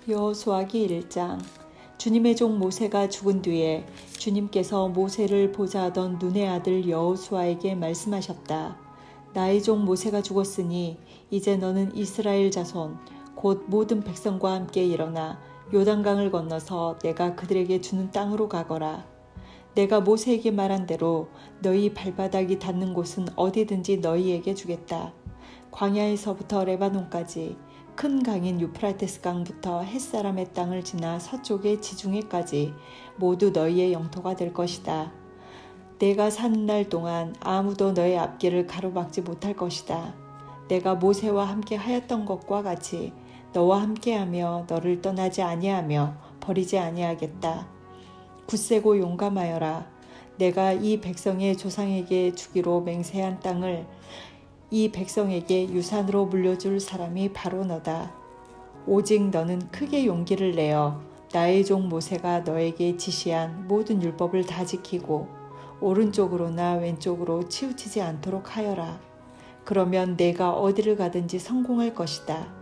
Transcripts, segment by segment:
여호수아기 1장. 주님의 종 모세가 죽은 뒤에 주님께서 모세를 보자 하던 눈의 아들 여호수아에게 말씀하셨다. 나의 종 모세가 죽었으니 이제 너는 이스라엘 자손 곧 모든 백성과 함께 일어나 요단강을 건너서 내가 그들에게 주는 땅으로 가거라. 내가 모세에게 말한 대로 너희 발바닥이 닿는 곳은 어디든지 너희에게 주겠다. 광야에서부터 레바논까지 큰 강인 유프라테스 강부터 햇사람의 땅을 지나 서쪽의 지중해까지 모두 너희의 영토가 될 것이다. 내가 사는 날 동안 아무도 너의 앞길을 가로막지 못할 것이다. 내가 모세와 함께 하였던 것과 같이 너와 함께하며 너를 떠나지 아니하며 버리지 아니하겠다. 굳세고 용감하여라. 내가 이 백성의 조상에게 주기로 맹세한 땅을 이 백성에게 유산으로 물려줄 사람이 바로 너다. 오직 너는 크게 용기를 내어 나의 종 모세가 너에게 지시한 모든 율법을 다 지키고 오른쪽으로나 왼쪽으로 치우치지 않도록 하여라. 그러면 내가 어디를 가든지 성공할 것이다.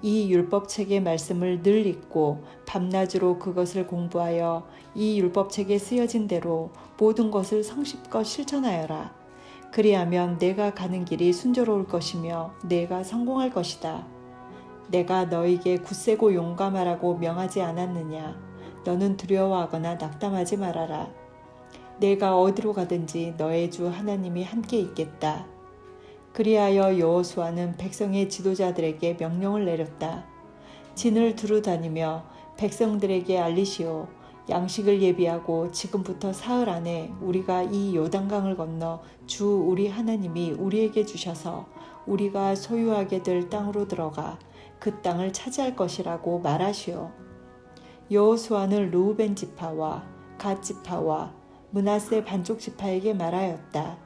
이 율법책의 말씀을 늘 읽고 밤낮으로 그것을 공부하여 이 율법책에 쓰여진 대로 모든 것을 성실껏 실천하여라. 그리하면 내가 가는 길이 순조로울 것이며 내가 성공할 것이다. 내가 너에게 굳세고 용감하라고 명하지 않았느냐? 너는 두려워하거나 낙담하지 말아라. 내가 어디로 가든지 너의 주 하나님이 함께 있겠다. 그리하여 여호수아는 백성의 지도자들에게 명령을 내렸다. 진을 두루 다니며 백성들에게 알리시오. 양식을 예비하고 지금부터 사흘 안에 우리가 이 요단강을 건너 주 우리 하나님이 우리에게 주셔서 우리가 소유하게 될 땅으로 들어가 그 땅을 차지할 것이라고 말하시오. 여호수아는 르우벤 지파와 갓 지파와 므낫세 반쪽 지파에게 말하였다.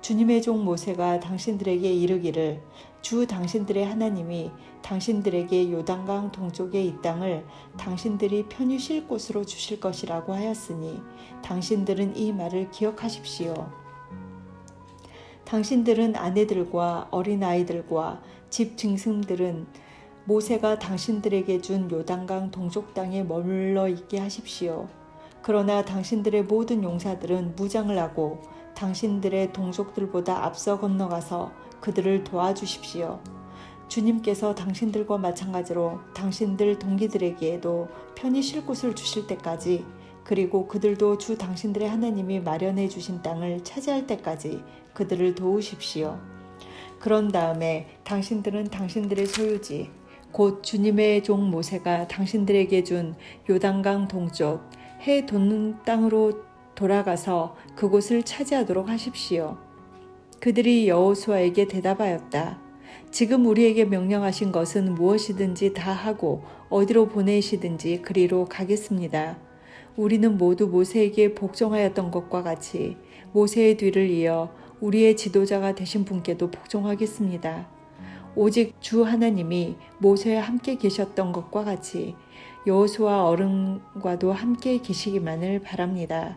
주님의 종 모세가 당신들에게 이르기를 주 당신들의 하나님이 당신들에게 요단강 동쪽의 이 땅을 당신들이 편히 쉴 곳으로 주실 것이라고 하였으니 당신들은 이 말을 기억하십시오. 당신들은 아내들과 어린아이들과 집 짐승들은 모세가 당신들에게 준 요단강 동쪽 땅에 머물러 있게 하십시오. 그러나 당신들의 모든 용사들은 무장을 하고 당신들의 동족들보다 앞서 건너가서 그들을 도와주십시오. 주님께서 당신들과 마찬가지로 당신들 동기들에게도 편히 쉴 곳을 주실 때까지 그리고 그들도 주 당신들의 하나님이 마련해 주신 땅을 차지할 때까지 그들을 도우십시오. 그런 다음에 당신들은 당신들의 소유지 곧 주님의 종 모세가 당신들에게 준 요단강 동쪽 해 돋는 땅으로 돌아가서 그곳을 차지하도록 하십시오. 그들이 여호수아에게 대답하였다. 지금 우리에게 명령하신 것은 무엇이든지 다 하고 어디로 보내시든지 그리로 가겠습니다. 우리는 모두 모세에게 복종하였던 것과 같이 모세의 뒤를 이어 우리의 지도자가 되신 분께도 복종하겠습니다. 오직 주 하나님이 모세와 함께 계셨던 것과 같이 여호수아 어른과도 함께 계시기만을 바랍니다.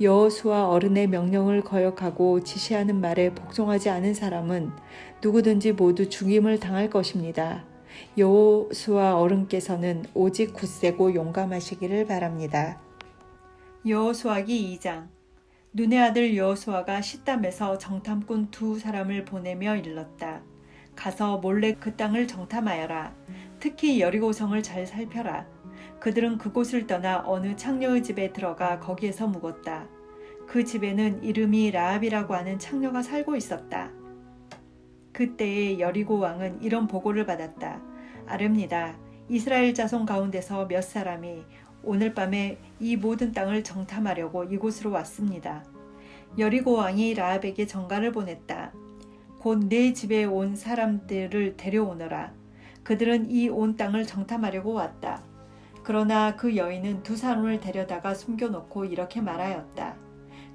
여호수아 어른의 명령을 거역하고 지시하는 말에 복종하지 않은 사람은 누구든지 모두 죽임을 당할 것입니다. 여호수아 어른께서는 오직 굳세고 용감하시기를 바랍니다. 여호수아기 2장. 눈의 아들 여호수아가 시담에서 정탐꾼 2사람을 보내며 일렀다. 가서 몰래 그 땅을 정탐하여라. 특히 여리고성을 잘 살펴라. 그들은 그곳을 떠나 어느 창녀의 집에 들어가 거기에서 묵었다. 그 집에는 이름이 라합이라고 하는 창녀가 살고 있었다. 그때에 여리고 왕은 이런 보고를 받았다. 아릅니다. 이스라엘 자손 가운데서 몇 사람이 오늘 밤에 이 모든 땅을 정탐하려고 이곳으로 왔습니다. 여리고 왕이 라합에게 전가를 보냈다. 곧 내 집에 온 사람들을 데려오너라. 그들은 이 온 땅을 정탐하려고 왔다. 그러나 그 여인은 2사람을 데려다가 숨겨놓고 이렇게 말하였다.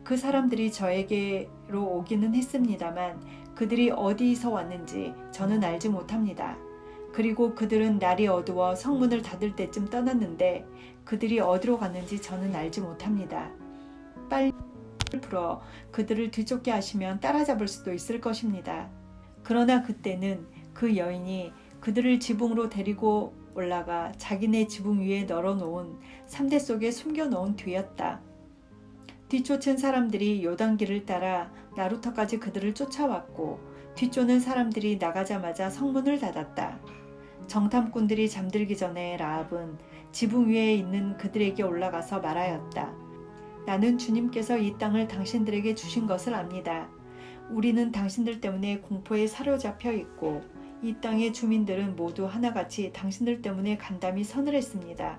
그 사람들이 저에게로 오기는 했습니다만 그들이 어디서 왔는지 저는 알지 못합니다. 그리고 그들은 날이 어두워 성문을 닫을 때쯤 떠났는데 그들이 어디로 갔는지 저는 알지 못합니다. 빨리 풀어 그들을 뒤쫓게 하시면 따라잡을 수도 있을 것입니다. 그러나 그때는 그 여인이 그들을 지붕으로 데리고 올라가 자기네 지붕 위에 널어놓은 삼대 속에 숨겨놓은 뒤였다. 뒤쫓은 사람들이 요단길을 따라 나루터까지 그들을 쫓아왔고 뒤쫓는 사람들이 나가자마자 성문을 닫았다. 정탐꾼들이 잠들기 전에 라합은 지붕 위에 있는 그들에게 올라가서 말하였다. 나는 주님께서 이 땅을 당신들에게 주신 것을 압니다. 우리는 당신들 때문에 공포에 사로잡혀 있고 이 땅의 주민들은 모두 하나같이 당신들 때문에 간담이 서늘했습니다.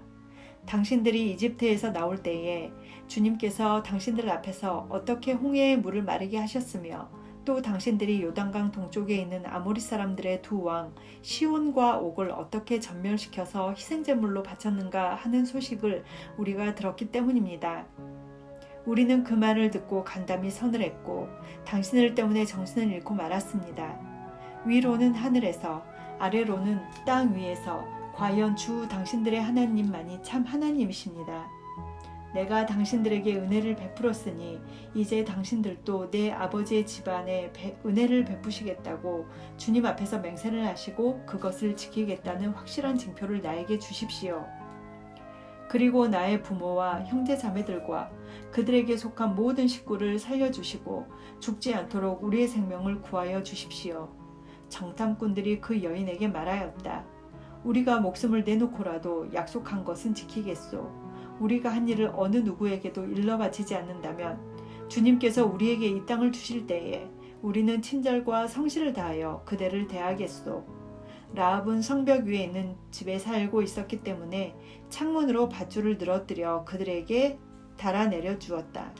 당신들이 이집트에서 나올 때에 주님께서 당신들 앞에서 어떻게 홍해의 물을 마르게 하셨으며 또 당신들이 요단강 동쪽에 있는 아모리 사람들의 두 왕 시온과 옥을 어떻게 전멸시켜서 희생제물로 바쳤는가 하는 소식을 우리가 들었기 때문입니다. 우리는 그 말을 듣고 간담이 서늘했고 당신들 때문에 정신을 잃고 말았습니다. 위로는 하늘에서 아래로는 땅 위에서 과연 주 당신들의 하나님만이 참 하나님이십니다. 내가 당신들에게 은혜를 베풀었으니 이제 당신들도 내 아버지의 집안에 은혜를 베푸시겠다고 주님 앞에서 맹세를 하시고 그것을 지키겠다는 확실한 징표를 나에게 주십시오. 그리고 나의 부모와 형제 자매들과 그들에게 속한 모든 식구를 살려주시고 죽지 않도록 우리의 생명을 구하여 주십시오. 정탐꾼들이 그 여인에게 말하였다. 우리가 목숨을 내놓고라도 약속한 것은 지키겠소. 우리가 한 일을 어느 누구에게도 일러 바치지 않는다면 주님께서 우리에게 이 땅을 주실 때에 우리는 친절과 성실을 다하여 그대를 대하겠소. 라합은 성벽 위에 있는 집에 살고 있었기 때문에 창문으로 밧줄을 늘어뜨려 그들에게 달아내려 주었다.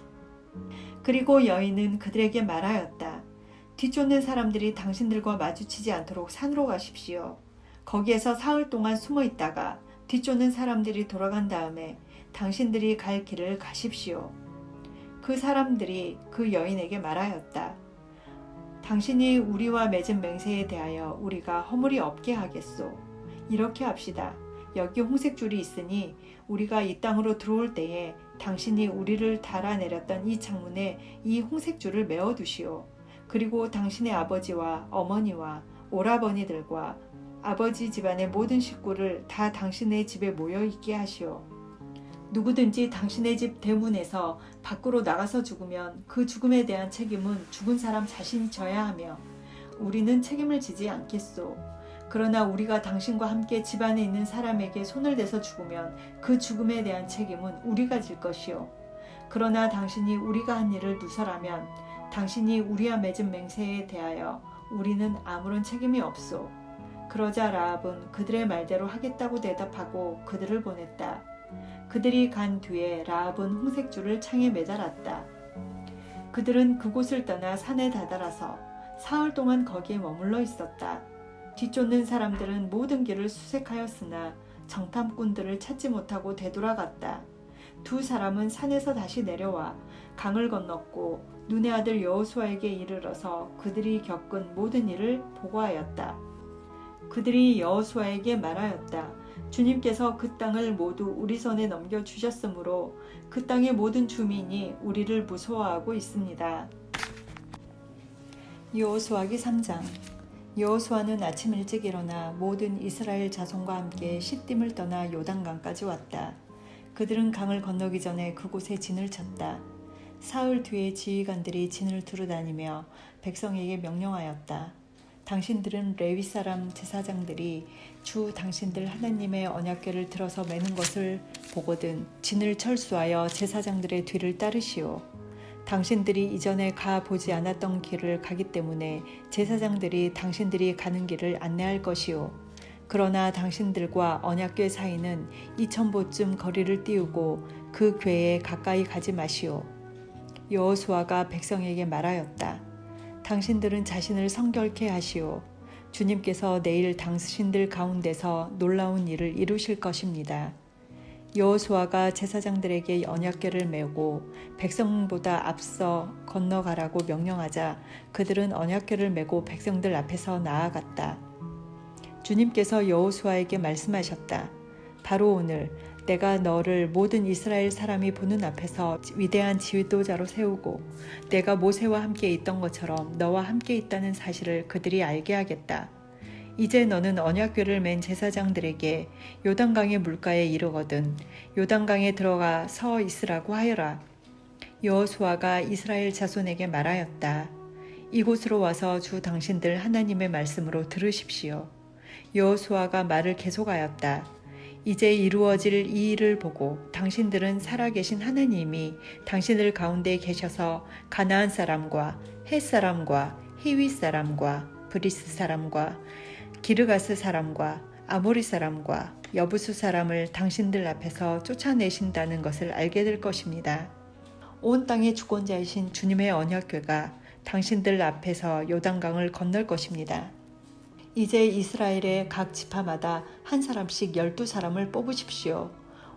그리고 여인은 그들에게 말하였다. 뒤쫓는 사람들이 당신들과 마주치지 않도록 산으로 가십시오. 거기에서 사흘 동안 숨어 있다가 뒤쫓는 사람들이 돌아간 다음에 당신들이 갈 길을 가십시오. 그 사람들이 그 여인에게 말하였다. 당신이 우리와 맺은 맹세에 대하여 우리가 허물이 없게 하겠소. 이렇게 합시다. 여기 홍색줄이 있으니 우리가 이 땅으로 들어올 때에 당신이 우리를 달아내렸던 이 창문에 이 홍색줄을 메어두시오. 그리고 당신의 아버지와 어머니와 오라버니들과 아버지 집안의 모든 식구를 다 당신의 집에 모여있게 하시오. 누구든지 당신의 집 대문에서 밖으로 나가서 죽으면 그 죽음에 대한 책임은 죽은 사람 자신이 져야 하며 우리는 책임을 지지 않겠소. 그러나 우리가 당신과 함께 집안에 있는 사람에게 손을 대서 죽으면 그 죽음에 대한 책임은 우리가 질 것이요. 그러나 당신이 우리가 한 일을 누설하면 당신이 우리와 맺은 맹세에 대하여 우리는 아무런 책임이 없소. 그러자 라합은 그들의 말대로 하겠다고 대답하고 그들을 보냈다. 그들이 간 뒤에 라합은 홍색줄을 창에 매달았다. 그들은 그곳을 떠나 산에 다다라서 사흘 동안 거기에 머물러 있었다. 뒤쫓는 사람들은 모든 길을 수색하였으나 정탐꾼들을 찾지 못하고 되돌아갔다. 두 사람은 산에서 다시 내려와 강을 건넜고 눈의 아들 여호수아에게 이르러서 그들이 겪은 모든 일을 보고하였다. 그들이 여호수아에게 말하였다. 주님께서 그 땅을 모두 우리 손에 넘겨주셨으므로 그 땅의 모든 주민이 우리를 무서워하고 있습니다. 여호수아기 3장. 여호수아는 아침 일찍 일어나 모든 이스라엘 자손과 함께 시딤을 떠나 요단강까지 왔다. 그들은 강을 건너기 전에 그곳에 진을 쳤다. 사흘 뒤에 지휘관들이 진을 두루다니며 백성에게 명령하였다. 당신들은 레위 사람 제사장들이 주 당신들 하나님의 언약궤를 들어서 매는 것을 보거든 진을 철수하여 제사장들의 뒤를 따르시오. 당신들이 이전에 가 보지 않았던 길을 가기 때문에 제사장들이 당신들이 가는 길을 안내할 것이오. 그러나 당신들과 언약궤 사이는 2000보쯤 거리를 띄우고 그 궤에 가까이 가지 마시오. 여호수아가 백성에게 말하였다. 당신들은 자신을 성결케 하시오. 주님께서 내일 당신들 가운데서 놀라운 일을 이루실 것입니다. 여호수아가 제사장들에게 언약궤를 메고 백성보다 앞서 건너가라고 명령하자 그들은 언약궤를 메고 백성들 앞에서 나아갔다. 주님께서 여호수아에게 말씀하셨다. 바로 오늘 내가 너를 모든 이스라엘 사람이 보는 앞에서 위대한 지도자로 세우고 내가 모세와 함께 있던 것처럼 너와 함께 있다는 사실을 그들이 알게 하겠다. 이제 너는 언약궤를 맨 제사장들에게 요단강의 물가에 이르거든 요단강에 들어가 서 있으라고 하여라. 여호수아가 이스라엘 자손에게 말하였다. 이곳으로 와서 주 당신들 하나님의 말씀으로 들으십시오. 여호수아가 말을 계속하였다. 이제 이루어질 이 일을 보고 당신들은 살아계신 하나님이 당신들 가운데 계셔서 가나안 사람과 헷 사람과 히윗 사람과 브리스 사람과 기르가스 사람과 아모리 사람과 여부수 사람을 당신들 앞에서 쫓아내신다는 것을 알게 될 것입니다. 온 땅의 주권자이신 주님의 언약궤가 당신들 앞에서 요단강을 건널 것입니다. 이제 이스라엘의 각 지파마다 한 사람씩 12사람을 뽑으십시오.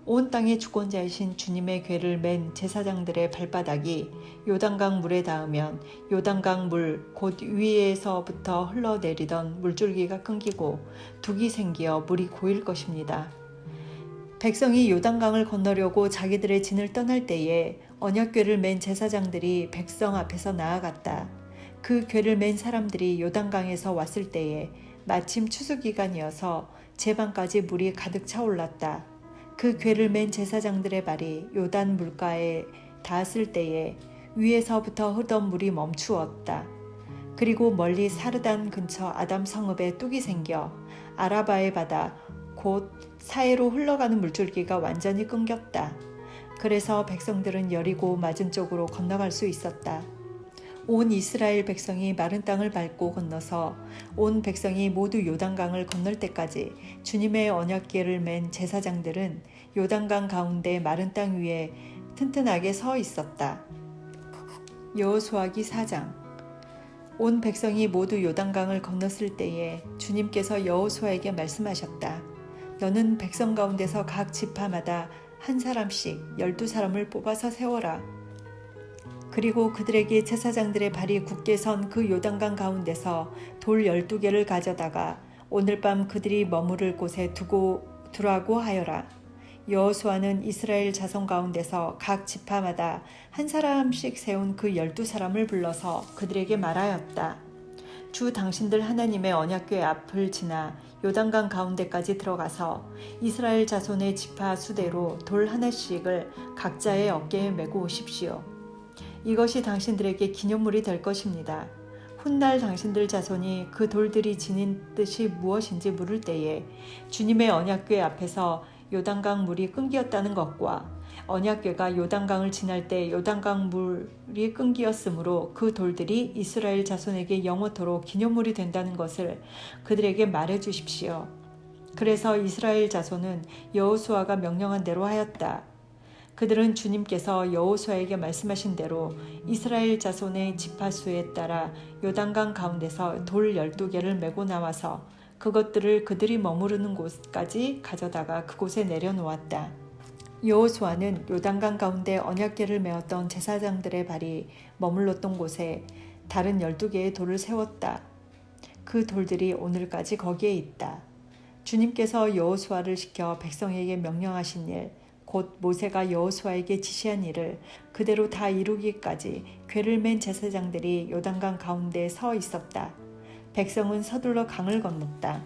온 땅의 주권자이신 주님의 궤를 맨 제사장들의 발바닥이 요단강 물에 닿으면 요단강 물 곧 위에서부터 흘러내리던 물줄기가 끊기고 둑이 생기어 물이 고일 것입니다. 백성이 요단강을 건너려고 자기들의 진을 떠날 때에 언약궤를 맨 제사장들이 백성 앞에서 나아갔다. 그 궤를 맨 사람들이 요단강에서 왔을 때에 마침 추수기간이어서 제방까지 물이 가득 차올랐다. 그 궤를 맨 제사장들의 발이 요단 물가에 닿았을 때에 위에서부터 흐르던 물이 멈추었다. 그리고 멀리 사르단 근처 아담 성읍에 뚝이 생겨 아라바의 바다 곧 사해로 흘러가는 물줄기가 완전히 끊겼다. 그래서 백성들은 여리고 맞은 쪽으로 건너갈 수 있었다. 온 이스라엘 백성이 마른 땅을 밟고 건너서 온 백성이 모두 요단강을 건널 때까지 주님의 언약궤를 맨 제사장들은 요단강 가운데 마른 땅 위에 튼튼하게 서 있었다. 여호수아기 4장. 온 백성이 모두 요단강을 건넜을 때에 주님께서 여호수아에게 말씀하셨다. 너는 백성 가운데서 각 지파마다 한 사람씩 12사람을 뽑아서 세워라. 그리고 그들에게 제사장들의 발이 굳게 선 그 요단강 가운데서 돌 12개를 가져다가 오늘 밤 그들이 머무를 곳에 두라고 하여라. 여호수아는 이스라엘 자손 가운데서 각 지파마다 한 사람씩 세운 그 12사람을 불러서 그들에게 말하였다. 주 당신들 하나님의 언약궤 앞을 지나 요단강 가운데까지 들어가서 이스라엘 자손의 지파 수대로 돌 하나씩을 각자의 어깨에 메고 오십시오. 이것이 당신들에게 기념물이 될 것입니다. 훗날 당신들 자손이 그 돌들이 지닌 뜻이 무엇인지 물을 때에 주님의 언약궤 앞에서 요단강 물이 끊겼다는 것과 언약궤가 요단강을 지날 때 요단강 물이 끊기었으므로 그 돌들이 이스라엘 자손에게 영원토록 기념물이 된다는 것을 그들에게 말해 주십시오. 그래서 이스라엘 자손은 여호수아가 명령한 대로 하였다. 그들은 주님께서 여호수아에게 말씀하신 대로 이스라엘 자손의 지파수에 따라 요단강 가운데서 돌 12개를 메고 나와서 그것들을 그들이 머무르는 곳까지 가져다가 그곳에 내려놓았다. 여호수아는 요단강 가운데 언약궤를 메었던 제사장들의 발이 머물렀던 곳에 다른 12개의 돌을 세웠다. 그 돌들이 오늘까지 거기에 있다. 주님께서 여호수아를 시켜 백성에게 명령하신 일, 곧 모세가 여호수아에게 지시한 일을 그대로 다 이루기까지 궤를 맨 제사장들이 요단강 가운데 서 있었다. 백성은 서둘러 강을 건넜다.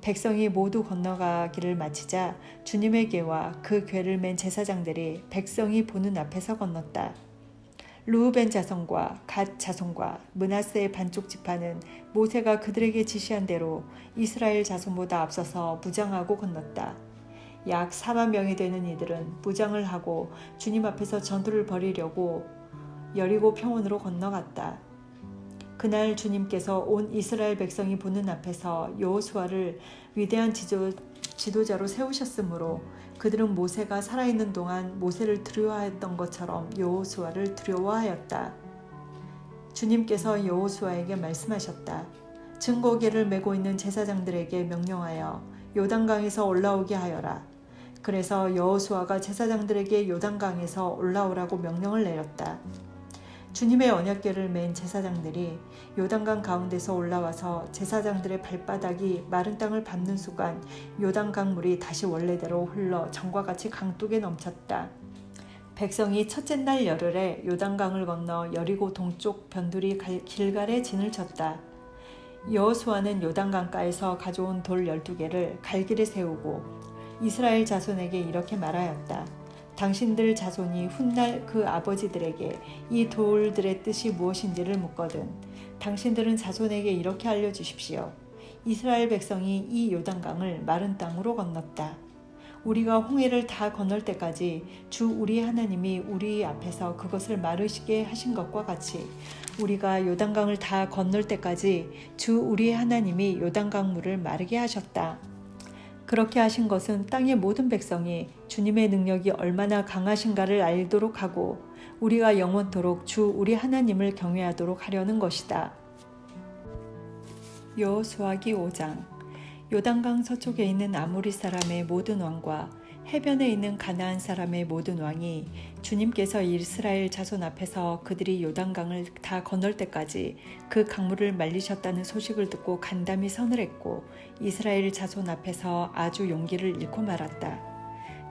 백성이 모두 건너가기를 마치자 주님의 궤와 그 궤를 맨 제사장들이 백성이 보는 앞에서 건넜다. 르우벤 자손과 갓 자손과 므낫세의 반쪽 지파는 모세가 그들에게 지시한 대로 이스라엘 자손보다 앞서서 무장하고 건넜다. 약 4만 명이 되는 이들은 무장을 하고 주님 앞에서 전투를 벌이려고 여리고 평원으로 건너갔다. 그날 주님께서 온 이스라엘 백성이 보는 앞에서 여호수아를 위대한 지도자로 세우셨으므로 그들은 모세가 살아있는 동안 모세를 두려워했던 것처럼 여호수아를 두려워하였다. 주님께서 여호수아에게 말씀하셨다. 증거궤를 메고 있는 제사장들에게 명령하여 요단강에서 올라오게 하여라. 그래서 여호수아가 제사장들에게 요단강에서 올라오라고 명령을 내렸다. 주님의 언약궤를 맨 제사장들이 요단강 가운데서 올라와서 제사장들의 발바닥이 마른 땅을 밟는 순간 요단강 물이 다시 원래대로 흘러 전과 같이 강둑에 넘쳤다. 백성이 첫째 날 열흘에 요단강을 건너 여리고 동쪽 변두리 길갈에 진을 쳤다. 여호수아는 요단강가에서 가져온 돌 12개를 갈길에 세우고 이스라엘 자손에게 이렇게 말하였다. 당신들 자손이 훗날 그 아버지들에게 이 돌들의 뜻이 무엇인지를 묻거든 당신들은 자손에게 이렇게 알려주십시오. 이스라엘 백성이 이 요단강을 마른 땅으로 건넜다. 우리가 홍해를 다 건널 때까지 주 우리 하나님이 우리 앞에서 그것을 마르시게 하신 것과 같이 우리가 요단강을 다 건널 때까지 주 우리 하나님이 요단강 물을 마르게 하셨다. 그렇게 하신 것은 땅의 모든 백성이 주님의 능력이 얼마나 강하신가를 알도록 하고 우리가 영원토록 주 우리 하나님을 경외하도록 하려는 것이다. 여호수아기 5장. 요단강 서쪽에 있는 아모리 사람의 모든 왕과 해변에 있는 가나안 사람의 모든 왕이 주님께서 이스라엘 자손 앞에서 그들이 요단강을 다 건널 때까지 그 강물을 말리셨다는 소식을 듣고 간담이 서늘했고 이스라엘 자손 앞에서 아주 용기를 잃고 말았다.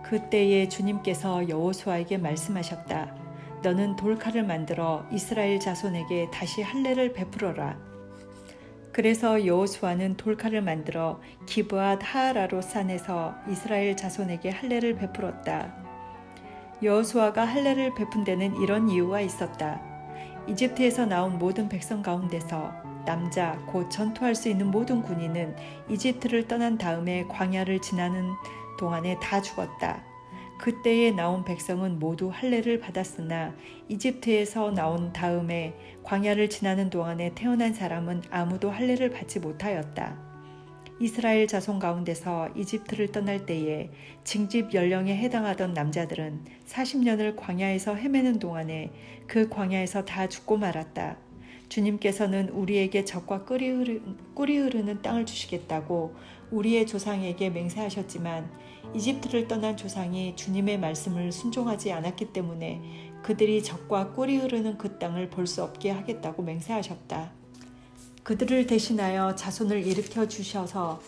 그때에 주님께서 여호수아에게 말씀하셨다. 너는 돌칼을 만들어 이스라엘 자손에게 다시 할례를 베풀어라. 그래서 여호수아는 돌칼을 만들어 기브앗 하아라롯 산에서 이스라엘 자손에게 할례를 베풀었다. 여호수아가 할례를 베푼 데는 이런 이유가 있었다. 이집트에서 나온 모든 백성 가운데서 남자 곧 전투할 수 있는 모든 군인은 이집트를 떠난 다음에 광야를 지나는 동안에 다 죽었다. 그때에 나온 백성은 모두 할례를 받았으나 이집트에서 나온 다음에 광야를 지나는 동안에 태어난 사람은 아무도 할례를 받지 못하였다. 이스라엘 자손 가운데서 이집트를 떠날 때에 징집 연령에 해당하던 남자들은 40년을 광야에서 헤매는 동안에 그 광야에서 다 죽고 말았다. 주님께서는 우리에게 젖과 꿀이 흐르는 땅을 주시겠다고 우리의 조상에게 맹세하셨지만 이집트를 떠난 조상이 주님의 말씀을 순종하지 않았기 때문에 그들이 젖과 꿀이 흐르는 그 땅을 볼 수 없게 하겠다고 맹세하셨다. 그들을 대신하여 자손을 일으켜 주셔서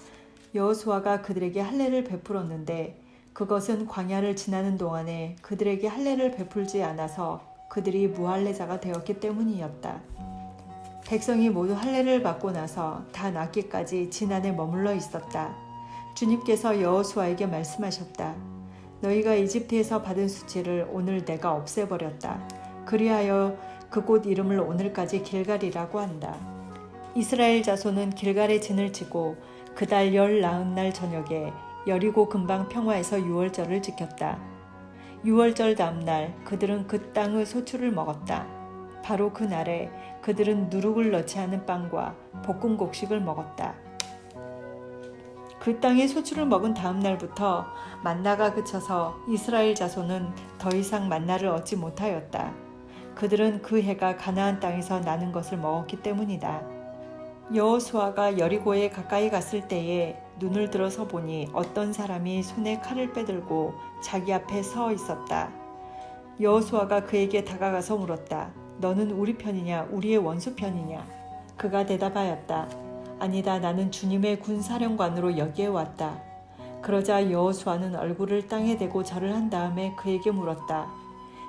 여호수아가 그들에게 할례를 베풀었는데 그것은 광야를 지나는 동안에 그들에게 할례를 베풀지 않아서 그들이 무할례자가 되었기 때문이었다. 백성이 모두 할례를 받고 나서 다 낫기까지 지난해 머물러 있었다. 주님께서 여호수아에게 말씀하셨다. 너희가 이집트에서 받은 수치를 오늘 내가 없애버렸다. 그리하여 그곳 이름을 오늘까지 길갈이라고 한다. 이스라엘 자손은 길갈에 진을 치고 그달 19날 저녁에 여리고 근방 평화에서 유월절을 지켰다. 유월절 다음날 그들은 그 땅의 소출을 먹었다. 바로 그 날에 그들은 누룩을 넣지 않은 빵과 볶은 곡식을 먹었다. 그 땅의 소출을 먹은 다음 날부터 만나가 그쳐서 이스라엘 자손은 더 이상 만나를 얻지 못하였다. 그들은 그 해가 가나안 땅에서 나는 것을 먹었기 때문이다. 여호수아가 여리고에 가까이 갔을 때에 눈을 들어서 보니 어떤 사람이 손에 칼을 빼들고 자기 앞에 서 있었다. 여호수아가 그에게 다가가서 물었다. 너는 우리 편이냐 우리의 원수 편이냐? 그가 대답하였다. 아니다. 나는 주님의 군사령관으로 여기에 왔다. 그러자 여호수아는 얼굴을 땅에 대고 절을 한 다음에 그에게 물었다.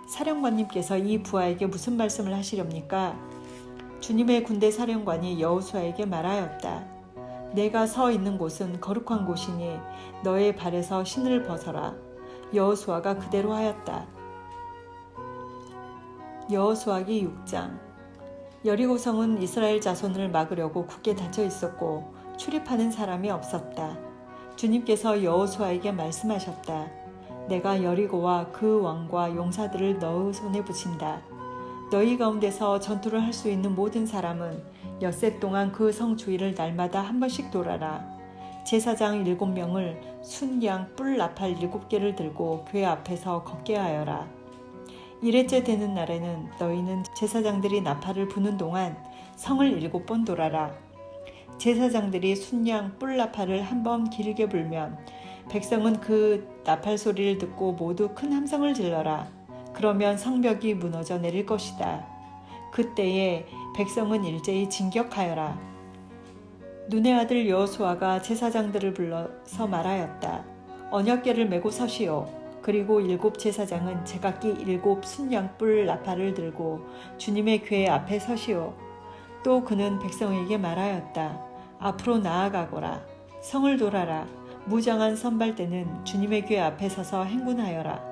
사령관님께서 이 부하에게 무슨 말씀을 하시렵니까? 주님의 군대 사령관이 여호수아에게 말하였다. 내가 서 있는 곳은 거룩한 곳이니 너의 발에서 신을 벗어라. 여호수아가 그대로 하였다. 여호수아기 6장. 여리고성은 이스라엘 자손을 막으려고 굳게 닫혀 있었고 출입하는 사람이 없었다. 주님께서 여호수아에게 말씀하셨다. 내가 여리고와 그 왕과 용사들을 너의 손에 붙인다. 너희 가운데서 전투를 할 수 있는 모든 사람은 엿새 동안 그 성 주위를 날마다 한 번씩 돌아라. 제사장 7명을 순양 뿔 나팔 7개를 들고 궤 앞에서 걷게 하여라. 이레째 되는 날에는 너희는 제사장들이 나팔을 부는 동안 성을 7번 돌아라. 제사장들이 순양 뿔 나팔을 한 번 길게 불면 백성은 그 나팔 소리를 듣고 모두 큰 함성을 질러라. 그러면 성벽이 무너져 내릴 것이다. 그때에 백성은 일제히 진격하여라. 눈의 아들 여호수아가 제사장들을 불러서 말하였다. 언약궤를 메고 서시오. 그리고 7 제사장은 제각기 7 순양뿔 나팔을 들고 주님의 궤 앞에 서시오. 또 그는 백성에게 말하였다. 앞으로 나아가거라. 성을 돌아라. 무장한 선발대는 주님의 궤 앞에 서서 행군하여라.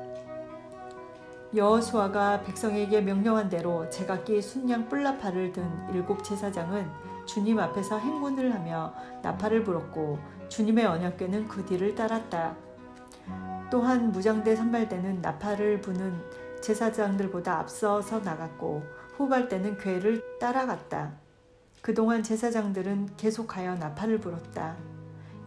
여호수아가 백성에게 명령한 대로 제각기 순양 뿔나팔을 든 7 제사장은 주님 앞에서 행군을 하며 나팔을 불었고 주님의 언약궤는 그 뒤를 따랐다. 또한 무장대 선발대는 나팔을 부는 제사장들보다 앞서서 나갔고 후발대는 궤를 따라갔다. 그동안 제사장들은 계속하여 나팔을 불었다.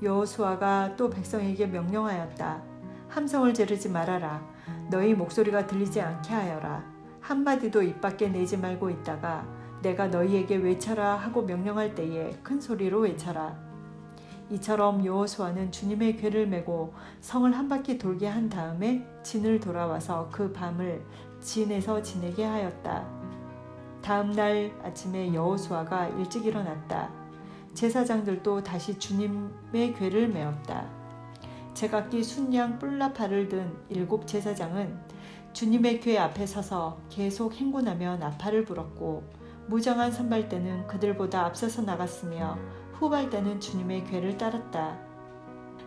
여호수아가 또 백성에게 명령하였다. 함성을 지르지 말아라. 너희 목소리가 들리지 않게 하여라. 한마디도 입 밖에 내지 말고 있다가 내가 너희에게 외쳐라 하고 명령할 때에 큰 소리로 외쳐라. 이처럼 여호수아는 주님의 궤를 메고 성을 한 바퀴 돌게 한 다음에 진을 돌아와서 그 밤을 진에서 지내게 하였다. 다음 날 아침에 여호수아가 일찍 일어났다. 제사장들도 다시 주님의 궤를 메었다. 제각기 순양 뿔나팔을 든 7 제사장은 주님의 궤 앞에 서서 계속 행군하며 나팔을 불었고 무장한 선발대는 그들보다 앞서서 나갔으며 후발대는 주님의 궤를 따랐다.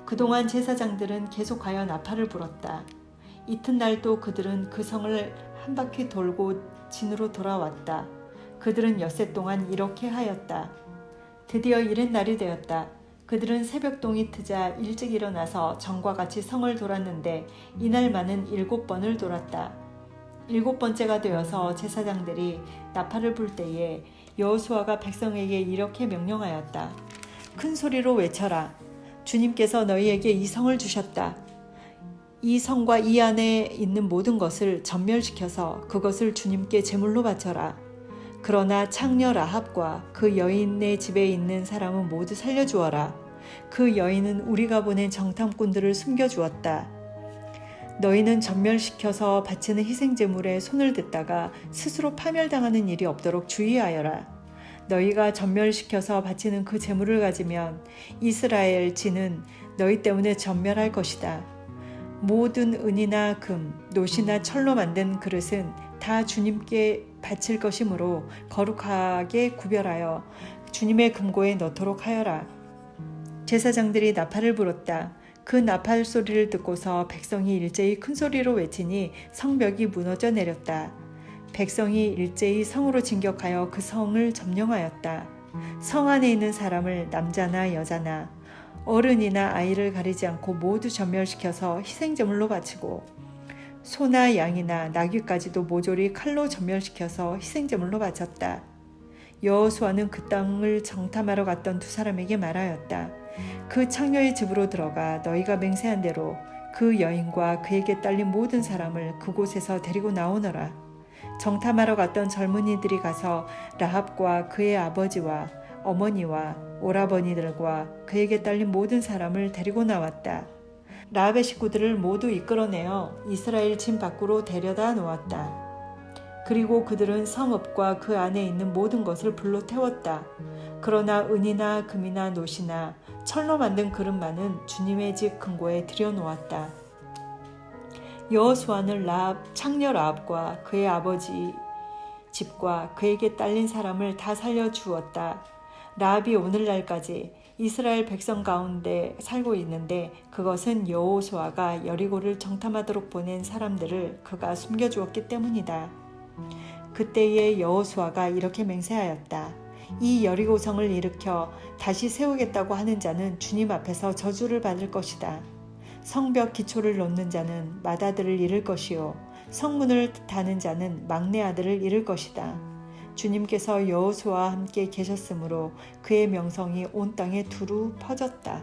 그동안 제사장들은 계속하여 나팔을 불었다. 이튿날도 그들은 그 성을 한 바퀴 돌고 진으로 돌아왔다. 그들은 엿새 동안 이렇게 하였다. 드디어 이튿날이 되었다. 그들은 새벽동이 트자 일찍 일어나서 전과 같이 성을 돌았는데 이날만은 7번을 돌았다. 7번째가 되어서 제사장들이 나팔을 불 때에 여호수아가 백성에게 이렇게 명령하였다. 큰 소리로 외쳐라. 주님께서 너희에게 이 성을 주셨다. 이 성과 이 안에 있는 모든 것을 전멸시켜서 그것을 주님께 제물로 바쳐라. 그러나 창녀 라합과 그 여인의 집에 있는 사람은 모두 살려주어라. 그 여인은 우리가 보낸 정탐꾼들을 숨겨주었다. 너희는 전멸시켜서 바치는 희생제물에 손을 댔다가 스스로 파멸당하는 일이 없도록 주의하여라. 너희가 전멸시켜서 바치는 그 제물을 가지면 이스라엘 진은 너희 때문에 전멸할 것이다. 모든 은이나 금, 놋이나 철로 만든 그릇은 다 주님께 바칠 것이므로 거룩하게 구별하여 주님의 금고에 넣도록 하여라. 제사장들이 나팔을 불었다. 그 나팔 소리를 듣고서 백성이 일제히 큰 소리로 외치니 성벽이 무너져 내렸다. 백성이 일제히 성으로 진격하여 그 성을 점령하였다. 성 안에 있는 사람을 남자나 여자나 어른이나 아이를 가리지 않고 모두 전멸시켜서 희생제물로 바치고 소나 양이나 나귀까지도 모조리 칼로 전멸시켜서 희생제물로 바쳤다. 여호수아는 그 땅을 정탐하러 갔던 2 사람에게 말하였다. 그 창녀의 집으로 들어가 너희가 맹세한 대로 그 여인과 그에게 딸린 모든 사람을 그곳에서 데리고 나오너라. 정탐하러 갔던 젊은이들이 가서 라합과 그의 아버지와 어머니와 오라버니들과 그에게 딸린 모든 사람을 데리고 나왔다. 라합의 식구들을 모두 이끌어내어 이스라엘 진 밖으로 데려다 놓았다. 그리고 그들은 성읍과 그 안에 있는 모든 것을 불로 태웠다. 그러나 은이나 금이나 놋이나 철로 만든 그릇만은 주님의 집 금고에 들여놓았다. 여호수아는 창녀 라합과 그의 아버지 집과 그에게 딸린 사람을 다 살려주었다. 라합이 오늘날까지 이스라엘 백성 가운데 살고 있는데 그것은 여호수아가 여리고를 정탐하도록 보낸 사람들을 그가 숨겨주었기 때문이다. 그때에 여호수아가 이렇게 맹세하였다. 이 여리고성을 일으켜 다시 세우겠다고 하는 자는 주님 앞에서 저주를 받을 것이다. 성벽 기초를 놓는 자는 맏아들을 잃을 것이요 성문을 다는 자는 막내 아들을 잃을 것이다. 주님께서 여호수아와 함께 계셨으므로 그의 명성이 온 땅에 두루 퍼졌다.